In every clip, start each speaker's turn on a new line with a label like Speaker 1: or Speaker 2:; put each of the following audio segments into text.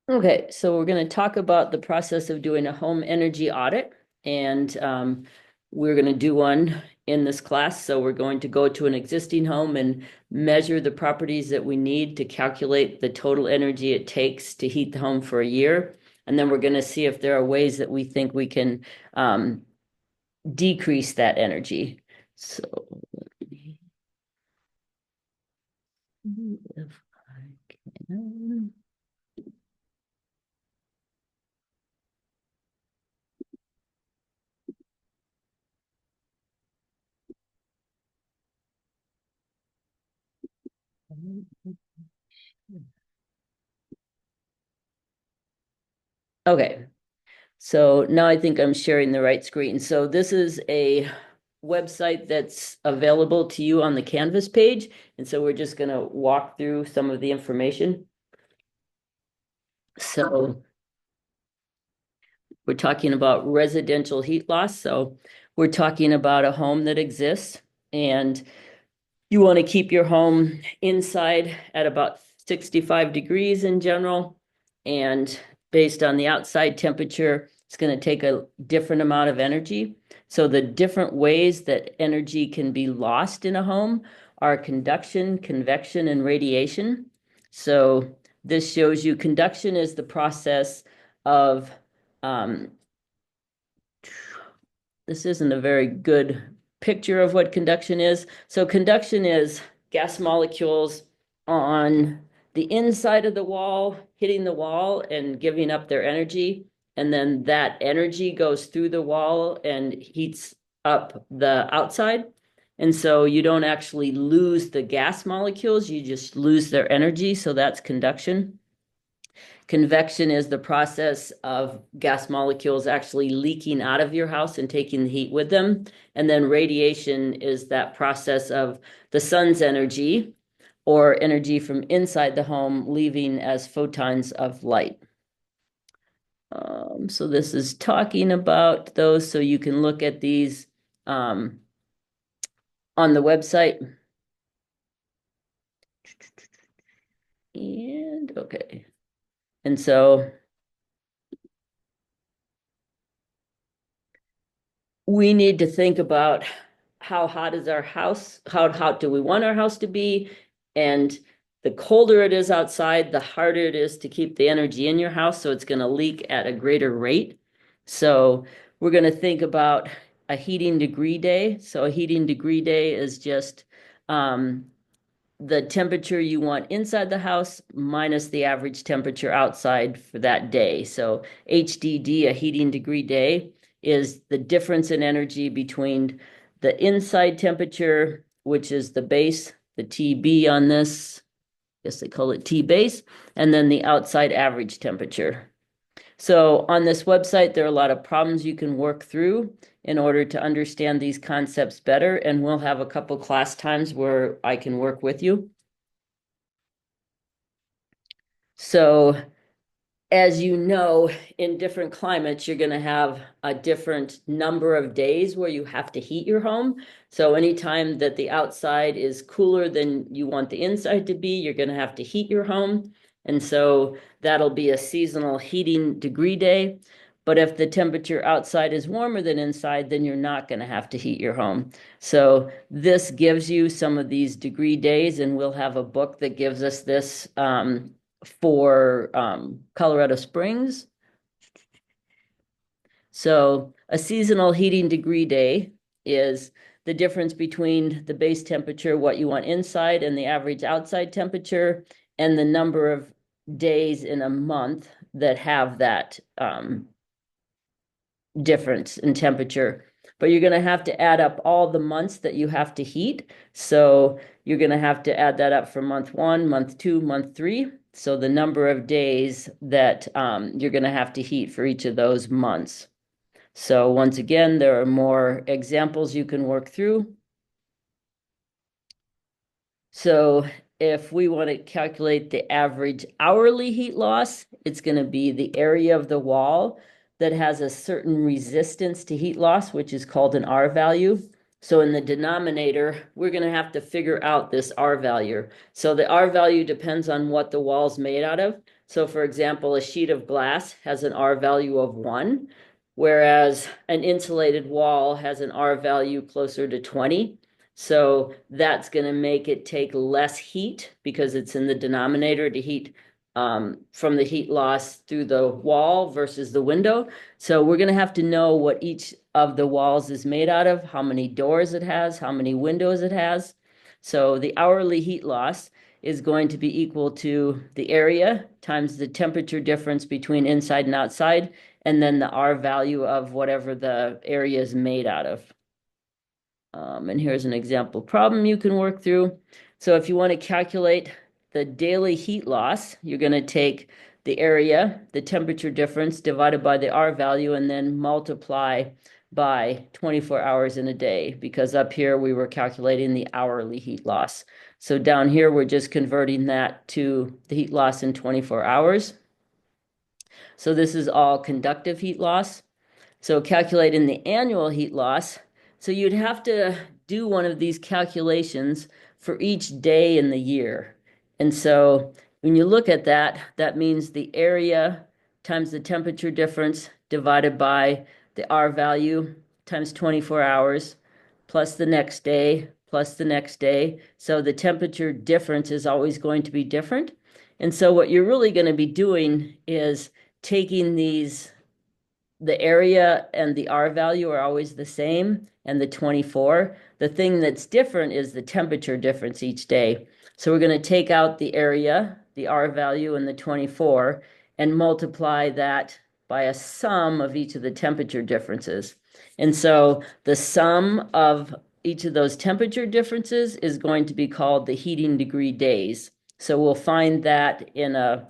Speaker 1: Okay, so we're going to talk about the process of doing a home energy audit, and we're going to do one in this class. So we're going to go to an existing home and measure the properties that we need to calculate the total energy it takes to heat the home for a year. And then we're going to see if there are ways that we think we can decrease that energy. So let me see if I can. Okay, so now I think I'm sharing the right screen. So this is a website that's available to you on the Canvas page. And so we're just going to walk through some of the information. So we're talking about residential heat loss. So we're talking about a home that exists, and you want to keep your home inside at about 65 degrees in general. And based on the outside temperature, it's going to take a different amount of energy. So the different ways that energy can be lost in a home are conduction, convection, and radiation. So this shows you conduction is the process of um, this isn't a very good picture of what conduction is. So conduction is gas molecules on the inside of the wall, hitting the wall and giving up their energy. And then that energy goes through the wall and heats up the outside. And so you don't actually lose the gas molecules, you just lose their energy. So that's conduction. Convection is the process of gas molecules actually leaking out of your house and taking the heat with them. And then radiation is that process of the sun's energy or energy from inside the home leaving as photons of light. So this is talking about those, so you can look at these on the website. And okay. And so we need to think about how hot is our house? How hot do we want our house to be? And the colder it is outside, the harder it is to keep the energy in your house. So it's going to leak at a greater rate. So we're going to think about a heating degree day. So a heating degree day is just the temperature you want inside the house minus the average temperature outside for that day. So HDD, a heating degree day, is the difference in energy between the inside temperature, which is the base, the TB on this, I guess they call it T base, and then the outside average temperature. So on this website, there are a lot of problems you can work through in order to understand these concepts better. And we'll have a couple class times where I can work with you. So as you know, in different climates, you're going to have a different number of days where you have to heat your home. So anytime that the outside is cooler than you want the inside to be, you're going to have to heat your home. And so that'll be a seasonal heating degree day. But if the temperature outside is warmer than inside, then you're not going to have to heat your home. So this gives you some of these degree days, and we'll have a book that gives us this for Colorado Springs. So a seasonal heating degree day is the difference between the base temperature, what you want inside, and the average outside temperature, and the number of days in a month that have that difference in temperature. But you're going to have to add up all the months that you have to heat. So you're going to have to add that up for month 1, month 2, month 3. So the number of days that you're going to have to heat for each of those months. So once again, there are more examples you can work through. So if we want to calculate the average hourly heat loss, it's going to be the area of the wall that has a certain resistance to heat loss, which is called an R value. So in the denominator, we're going to have to figure out this R value. So the R value depends on what the wall's made out of. So for example, a sheet of glass has an R value of 1, whereas an insulated wall has an R value closer to 20. So that's going to make it take less heat because it's in the denominator to heat from the heat loss through the wall versus the window. So we're going to have to know what each of the walls is made out of, how many doors it has, how many windows it has. So the hourly heat loss is going to be equal to the area times the temperature difference between inside and outside, and then the R value of whatever the area is made out of. And here's an example problem you can work through. So if you want to calculate the daily heat loss, you're going to take the area, the temperature difference divided by the R value, and then multiply by 24 hours in a day, because up here we were calculating the hourly heat loss. So down here, we're just converting that to the heat loss in 24 hours. So this is all conductive heat loss. So calculating the annual heat loss, so you'd have to do one of these calculations for each day in the year. And so when you look at that, that means the area times the temperature difference divided by the R value times 24 hours, plus the next day, plus the next day. So the temperature difference is always going to be different. And so what you're really going to be doing is taking these, the area and the R value are always the same, and the 24. The thing that's different is the temperature difference each day. So we're going to take out the area, the R value, and the 24, and multiply that by a sum of each of the temperature differences. And so the sum of each of those temperature differences is going to be called the heating degree days. So we'll find that in a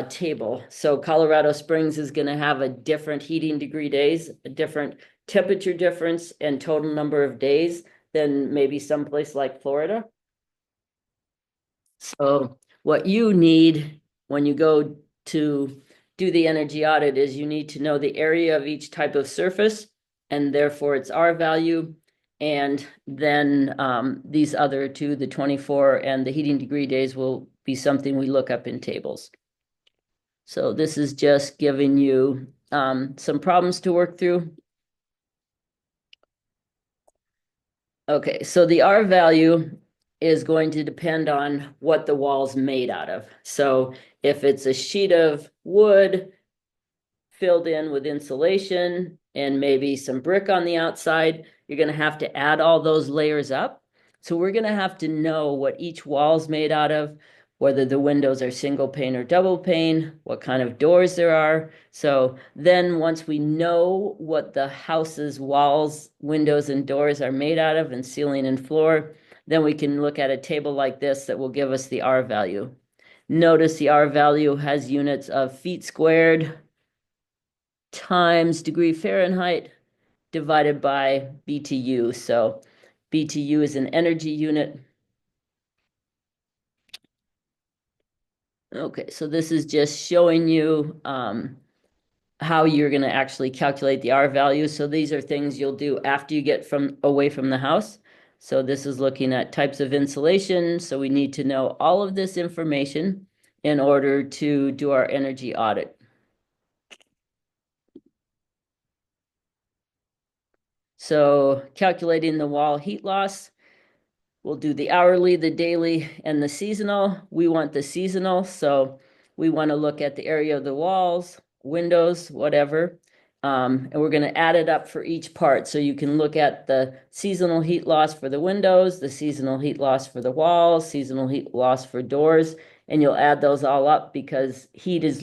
Speaker 1: table. So Colorado Springs is going to have a different heating degree days, a different temperature difference and total number of days than maybe someplace like Florida. So what you need when you go to do the energy audit is you need to know the area of each type of surface and therefore its R value. And then these other two, the 24 and the heating degree days, will be something we look up in tables. So this is just giving you some problems to work through. Okay, so the R value is going to depend on what the wall's made out of. So if it's a sheet of wood filled in with insulation and maybe some brick on the outside, you're going to have to add all those layers up. So we're going to have to know what each wall's made out of, whether the windows are single pane or double pane, what kind of doors there are. So then once we know what the house's walls, windows, and doors are made out of, and ceiling and floor, then we can look at a table like this that will give us the R value. Notice the R value has units of feet squared times degree Fahrenheit divided by BTU. So BTU is an energy unit. Okay, so this is just showing you how you're going to actually calculate the R value. So these are things you'll do after you get away from the house. So this is looking at types of insulation. So we need to know all of this information in order to do our energy audit. So calculating the wall heat loss, we'll do the hourly, the daily, and the seasonal. We want the seasonal, so we want to look at the area of the walls, windows, whatever. And we're going to add it up for each part. So you can look at the seasonal heat loss for the windows, the seasonal heat loss for the walls, seasonal heat loss for doors, and you'll add those all up because heat is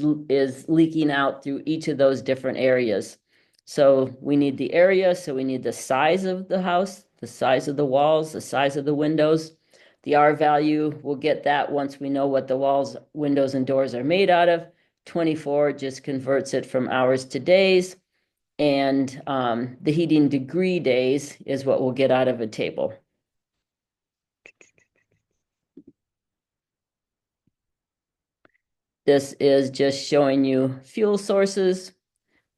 Speaker 1: leaking out through each of those different areas. So we need the area, so we need the size of the house, the size of the walls, the size of the windows. The R value, we'll get that once we know what the walls, windows, and doors are made out of. 24 just converts it from hours to days. And the heating degree days is what we'll get out of a table. This is just showing you fuel sources.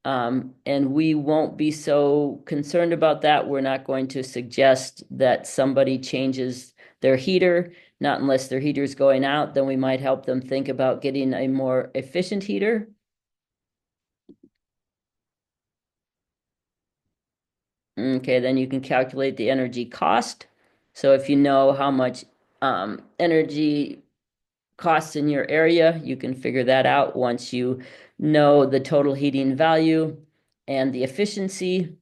Speaker 1: And we won't be so concerned about that. We're not going to suggest that somebody changes their heater. not unless their heater's going out, then we might help them think about getting a more efficient heater. Okay, then you can calculate the energy cost. So if you know how much energy costs in your area, you can figure that out once you know the total heating value and the efficiency.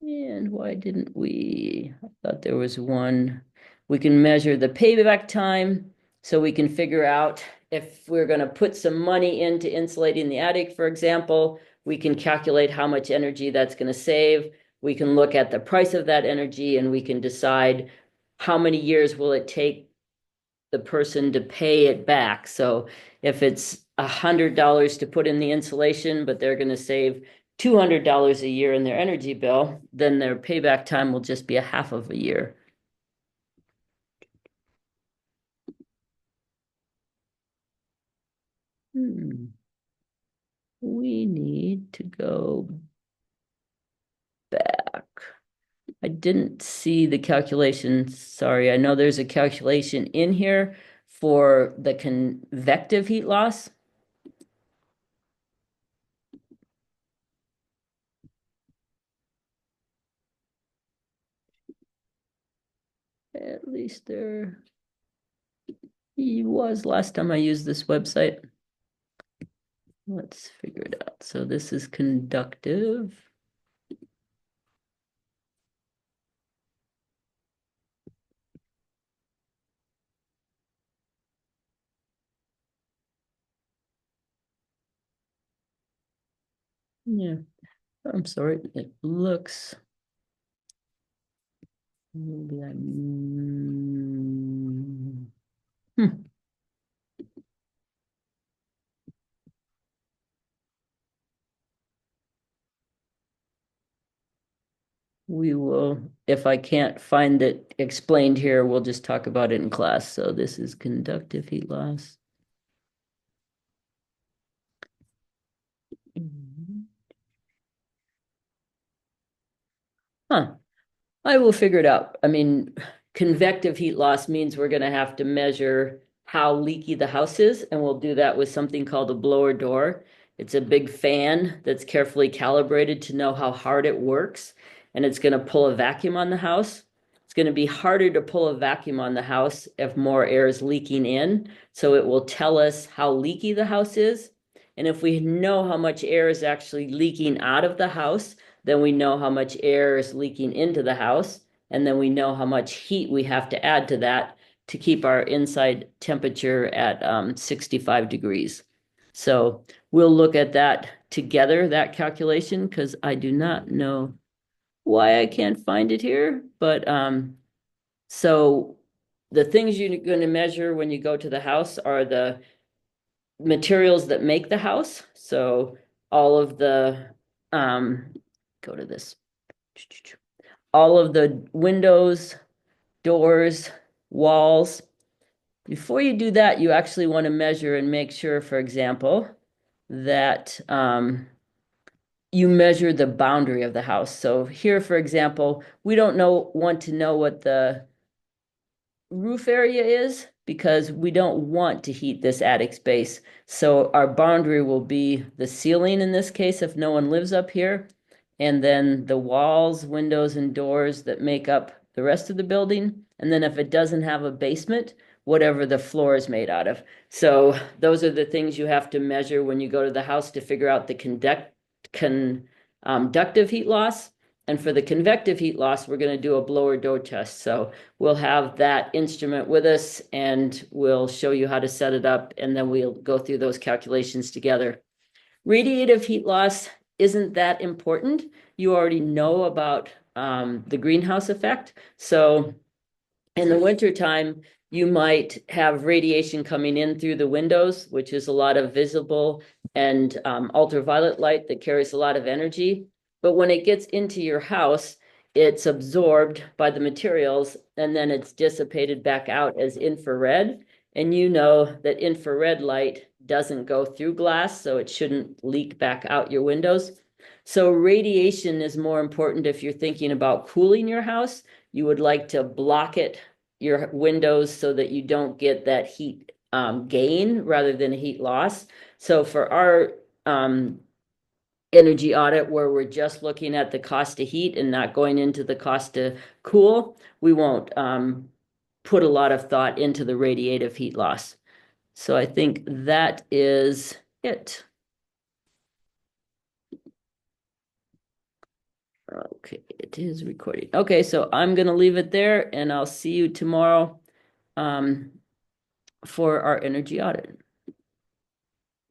Speaker 1: And why didn't we? I thought there was one. We can measure the payback time so we can figure out if we're going to put some money into insulating the attic, for example, we can calculate how much energy that's going to save. We can look at the price of that energy and we can decide how many years will it take the person to pay it back. So if it's $100 to put in the insulation, but they're going to save $200 a year in their energy bill, then their payback time will just be a half of a year. We need to go back. I didn't see the calculation. Sorry, I know there's a calculation in here for the convective heat loss. At least there he was last time I used this website. Let's figure it out. So this is conductive. Yeah, I'm sorry. It looks. Maybe I'm. We will, if I can't find it explained here, we'll just talk about it in class. So this is conductive heat loss. Huh. I will figure it out. I mean, convective heat loss means we're going to have to measure how leaky the house is, and we'll do that with something called a blower door. It's a big fan that's carefully calibrated to know how hard it works, and it's going to pull a vacuum on the house. It's going to be harder to pull a vacuum on the house if more air is leaking in, so it will tell us how leaky the house is. And if we know how much air is actually leaking out of the house, then we know how much air is leaking into the house, and then we know how much heat we have to add to that to keep our inside temperature at 65 degrees. So we'll look at that together, that calculation, because I do not know why I can't find it here. But so the things you're going to measure when you go to the house are the materials that make the house. So all of the go to this. All of the windows, doors, walls. Before you do that, you actually want to measure and make sure, for example, that you measure the boundary of the house. So here, for example, we don't want to know what the roof area is because we don't want to heat this attic space. So our boundary will be the ceiling in this case if no one lives up here, and then the walls, windows, and doors that make up the rest of the building. And then if it doesn't have a basement, whatever the floor is made out of. So those are the things you have to measure when you go to the house to figure out the conductive heat loss. And for the convective heat loss, we're going to do a blower door test. So we'll have that instrument with us and we'll show you how to set it up. And then we'll go through those calculations together. Radiative heat loss isn't that important. You already know about the greenhouse effect. So in the wintertime, you might have radiation coming in through the windows, which is a lot of visible and ultraviolet light that carries a lot of energy. But when it gets into your house, it's absorbed by the materials and then it's dissipated back out as infrared. And you know that infrared light doesn't go through glass, so it shouldn't leak back out your windows. So radiation is more important if you're thinking about cooling your house you would like to block your windows so that you don't get that heat gain rather than heat loss. So for our energy audit, where we're just looking at the cost of heat and not going into the cost to cool, we won't put a lot of thought into the radiative heat loss. So I think that is it. Okay, it is recording. Okay, so I'm gonna leave it there and I'll see you tomorrow for our energy audit.